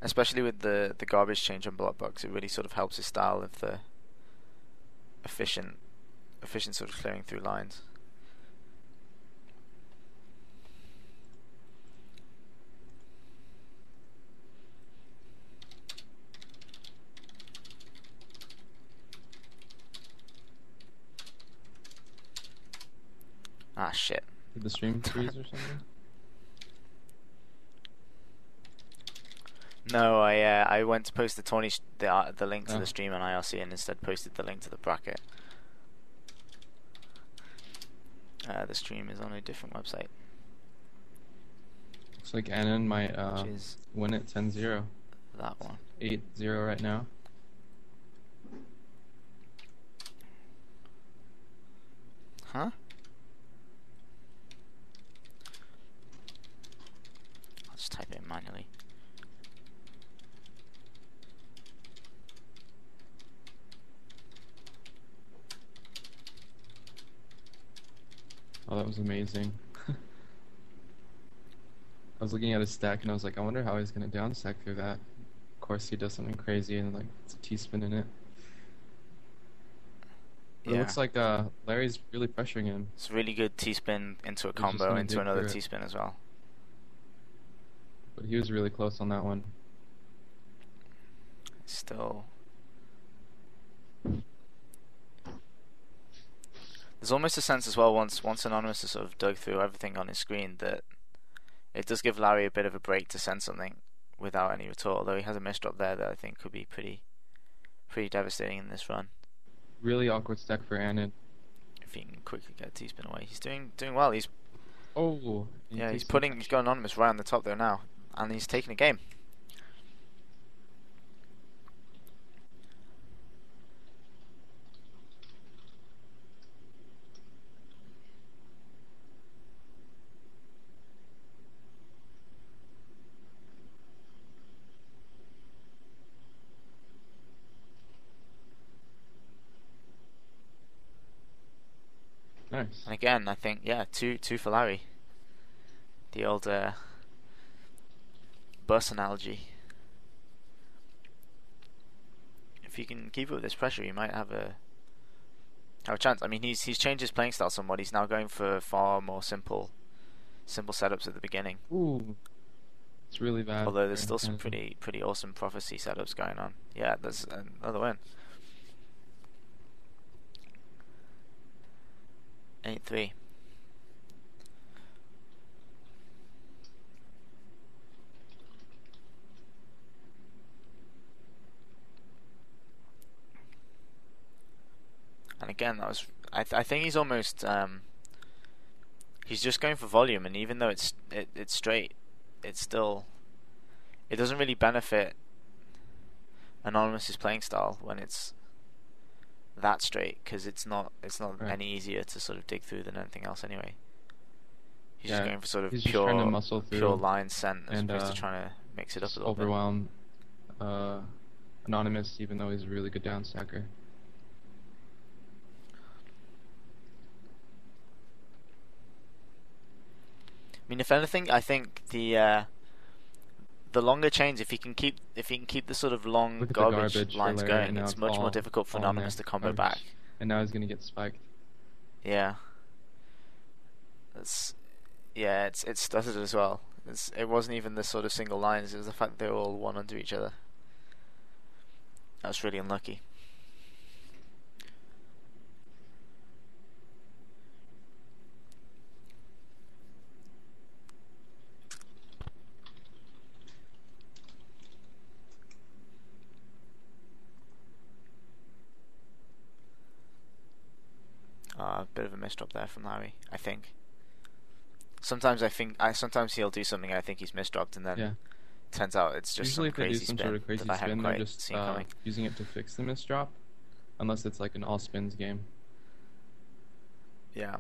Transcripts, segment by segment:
especially with the garbage change on blockbox. It really sort of helps his style of the efficient sort of clearing through lines. Ah, shit. Did the stream freeze or something? No, I went to post the link to Oh. the stream on IRC and instead posted the link to the bracket. The stream is on a different website. Looks like Annan might Which is win it 10-0. that one. 8-0 right now. Huh? I'll just type it in manually. Oh, that was amazing. I was looking at his stack and I was like, I wonder how he's gonna down stack through that. Of course he does something crazy and like it's a T-spin in it. But Yeah. it looks like Larry's really pressuring him. It's a really good T-spin into a He's just combo gonna into dig another through it. T-spin as well. But he was really close on that one. Still, there's almost a sense as well once Anonymous has sort of dug through everything on his screen that it does give Larry a bit of a break to send something without any retort. Although he has a misdrop there that I think could be pretty devastating in this run. Really awkward stack for Annan. If he can quickly get T-spin away, he's doing well. He's Oh, he's T-spin. got Anonymous right on the top there now, and he's taking a game. Nice. And again, I think two for Larry. The old bus analogy. If he can keep up with this pressure, he might have a chance. I mean, he's changed his playing style somewhat. He's now going for far more simple setups at the beginning. Ooh, it's really bad. Although there's for still some Annan. pretty awesome prophecy setups going on. Yeah, there's another win. 8-3. And again, that was I think he's almost he's just going for volume, and even though it's straight, it's still, it doesn't really benefit Anonymous's playing style when it's that straight, because it's not Right. any easier to sort of dig through than anything else anyway. He's Yeah, just going for sort of he's just trying to muscle pure through line sent as and, opposed to trying to mix it up just a little bit. overwhelm Anonymous, even though he's a really good down stacker. I mean, if anything, I think the longer chains, if he can keep the sort of long Look at the garbage garbage for lines Larry, going, and now it's it's much more all- difficult for all in Anonymous there. to combo Garbage. back. And now he's gonna get spiked. Yeah, it stuttered as well. It wasn't even the sort of single lines; it was the fact that they were all one under each other. That was really unlucky. A bit of a misdrop there from Larry, I think. Sometimes he'll do something and I think he's misdropped, and then Yeah. turns out it's just Usually some if they do crazy some spin sort of crazy that I hadn't spin, they're quite just seen coming. using it to fix the misdrop. Unless it's like an all spins game. Yeah.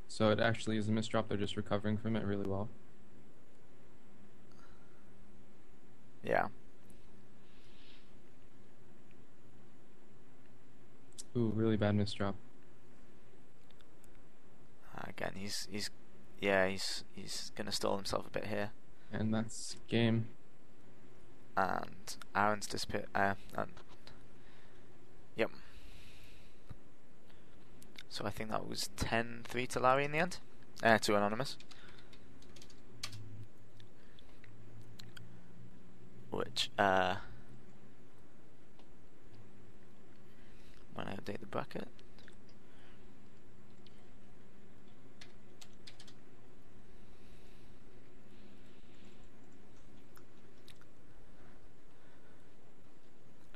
So it actually is a misdrop, they're just recovering from it really well. Yeah. Ooh, really bad misdrop. Again, he's gonna stall himself a bit here. And that's game. and Aaron's disappeared. Yep. So I think that was 10-3 to Larry in the end. To Anonymous. Which, when I update the bracket.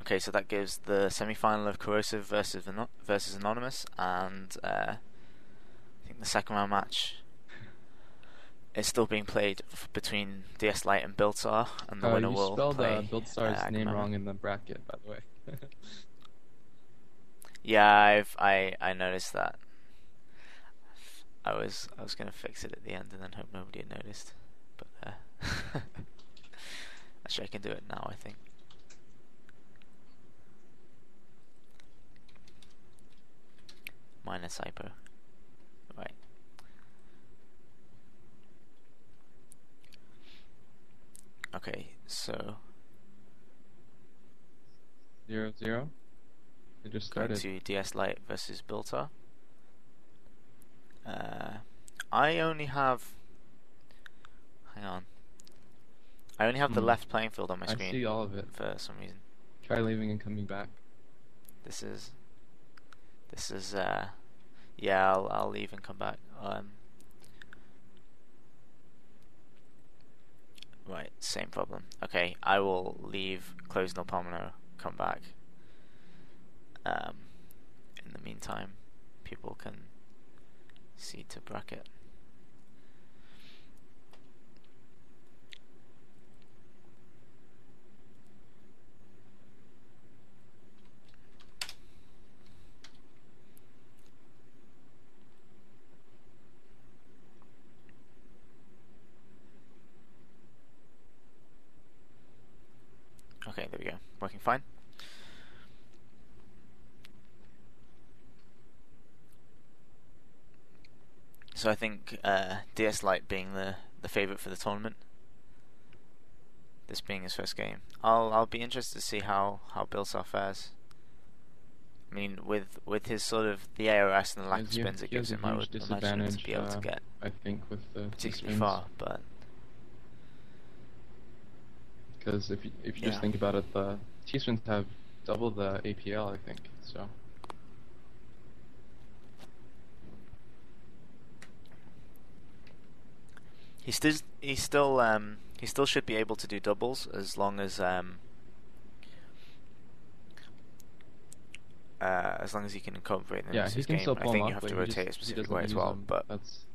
Okay, so that gives the semi-final of Corrosive versus Anonymous, and I think the second round match is still being played between DS Lite and Biltar, and the winner will play. You spelled Biltar's name wrong in the bracket, by the way. Yeah, I noticed that. I was gonna fix it at the end and then hope nobody had noticed, but actually I can do it now, I think. Minus hypo. Right. Okay, so 0-0. It just started. Going to DS Lite versus Biltar. I only have. Hang on. I only have the left playing field on my screen. I see all of it. For some reason. Try leaving and coming back. This is. Yeah, I'll leave and come back. Right, same problem. Okay, I will leave, close Nullpomino, come back. In the meantime, people can see to bracket. Okay, there we go. Working fine. So I think DS Lite being the favourite for the tournament, this being his first game, I'll be interested to see how Biltar fares. I mean, with his sort of the AOS and the lack of spins it gives him, I would imagine him to be able to get I think with the particularly far, but because if you just think about it, the T-spins have double the APL, I think. So he still should be able to do doubles as long as he can incorporate them into his game. Still I pull think them you off, have to but rotate a specific way as well. But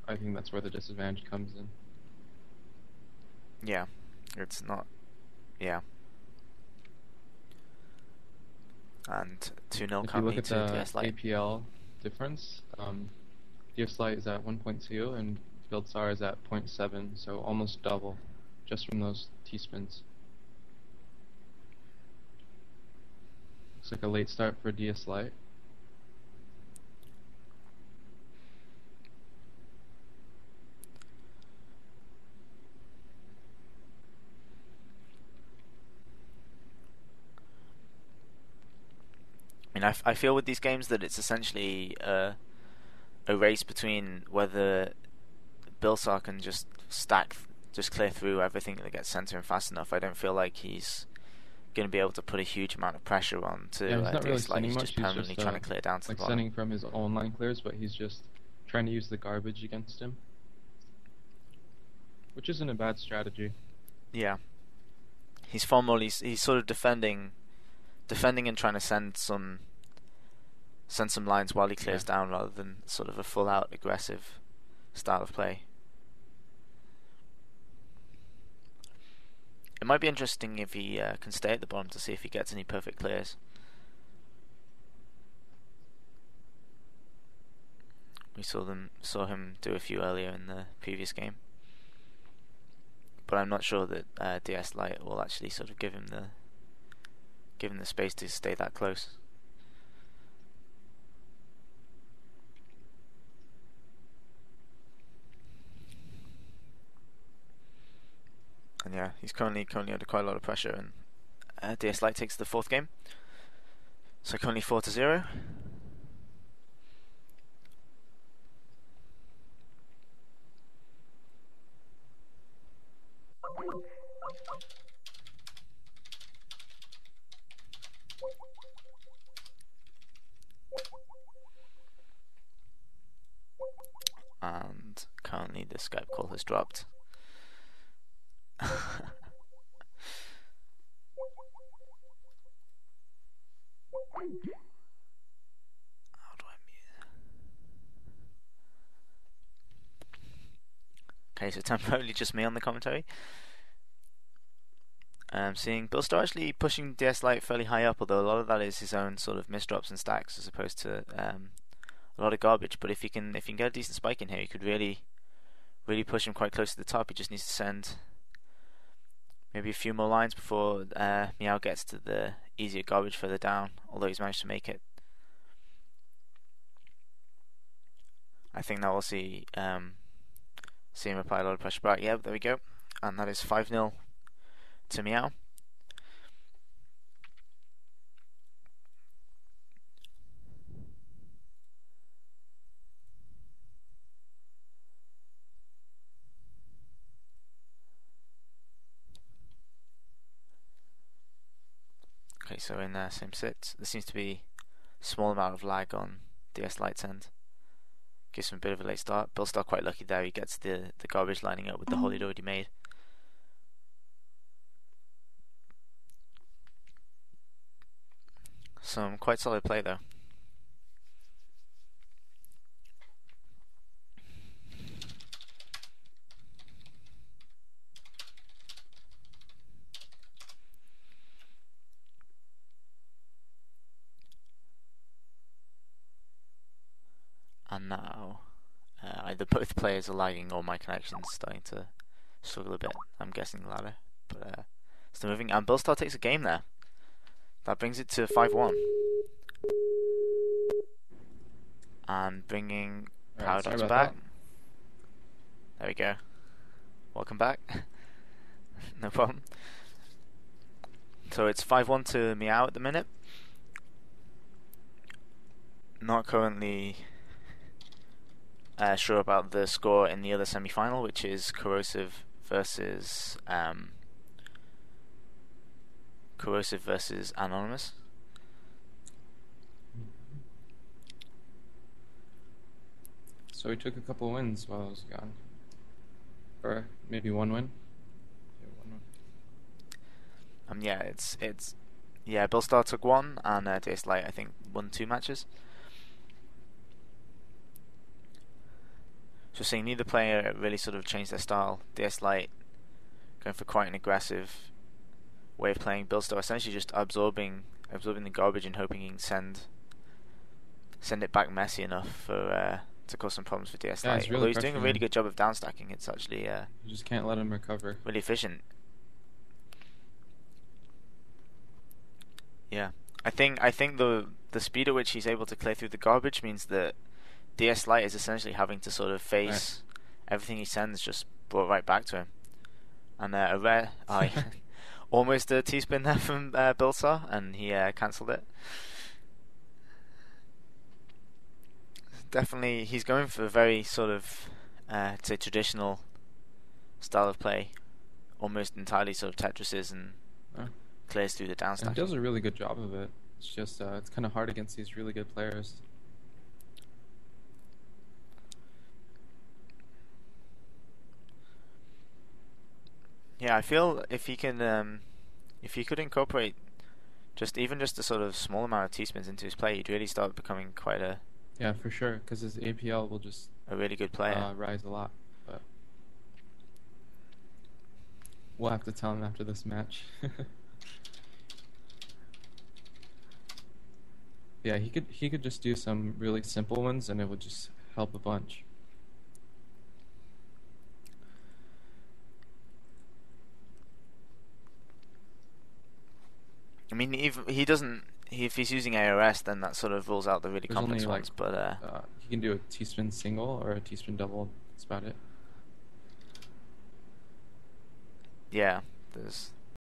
I think that's where the disadvantage comes in. Yeah, it's not. Yeah. And 2-0 currently to DS Lite. If you look at the APL difference, DS Lite is at 1.2 and Biltar is at 0.7, so almost double, just from those T-spins. Looks like a late start for DS Lite. I mean, I feel with these games that it's essentially a race between whether Biltar can just clear through everything that gets sent to him fast enough. I don't feel like he's going to be able to put a huge amount of pressure on to he's not really DS Lite. He's just permanently trying to clear down to the bottom. Sending from his own line clears, but he's just trying to use the garbage against him, which isn't a bad strategy. Yeah, he's sort of defending and trying to send some lines while he clears down, rather than sort of a full out aggressive style of play. It might be interesting if he can stay at the bottom to see if he gets any perfect clears. We saw him do a few earlier in the previous game, but I'm not sure that DS Lite will actually sort of give him the space to stay that close. And yeah, he's currently under quite a lot of pressure, and DS Lite takes the fourth game. So currently 4-0. And currently the Skype call has dropped. How do I mute? Okay, so temporarily just me on the commentary. Seeing Billstar actually pushing DS Lite fairly high up, although a lot of that is his own sort of misdrops and stacks as opposed to a lot of garbage. But if you can get a decent spike in here, you could really push him quite close to the top. He just needs to send maybe a few more lines before Meow gets to the easier garbage further down, although he's managed to make it. I think now we'll see him apply a lot of pressure back. Yeah, there we go. And that is 5-0 to Meow. Okay, so in same sit, there seems to be a small amount of lag on DS Lite's end. Gives him a bit of a late start. Billstar quite lucky there, he gets the garbage lining up with the hole he'd already made. Some quite solid play though. And now either both players are lagging or my connection's starting to struggle a bit. I'm guessing the latter, but still moving. And Billstar takes a game there. That brings it to 5-1. And bringing Paradox back. There we go. Welcome back. No problem. So it's 5-1 to Meow at the minute. Not currently sure about the score in the other semi-final, which is Corrosive versus Anonymous. So he took a couple wins while I was gone, or maybe one win. Yeah, one win. Yeah, Billstar took one, and DS Lite I think won 2 matches. So seeing neither player really sort of changed their style. DS Lite going for quite an aggressive way of playing. Billstar essentially just absorbing the garbage and hoping he can send it back messy enough for to cause some problems for DS Lite. Really although he's doing a really good job of downstacking. It's actually you just can't let him recover. Really efficient. Yeah, I think the speed at which he's able to clear through the garbage means that DS Lite is essentially having to sort of face everything he sends just brought right back to him. And a rare almost a T-spin there from Billstar, and he cancelled it. Definitely, he's going for a very sort of say traditional style of play, almost entirely sort of Tetrises and clears through the downstack. He does a really good job of it. It's just it's kind of hard against these really good players. Yeah, I feel if he could incorporate just a sort of small amount of T-spins into his play, he'd really start becoming quite a for sure, because his APL will just a really good player. Rise a lot. But we'll have to tell him after this match. Yeah, he could just do some really simple ones, and it would just help a bunch. I mean, if he's using AOS, then that sort of rules out the really complex ones. But he can do a T-spin single or a T-spin double. That's about it. Yeah, there's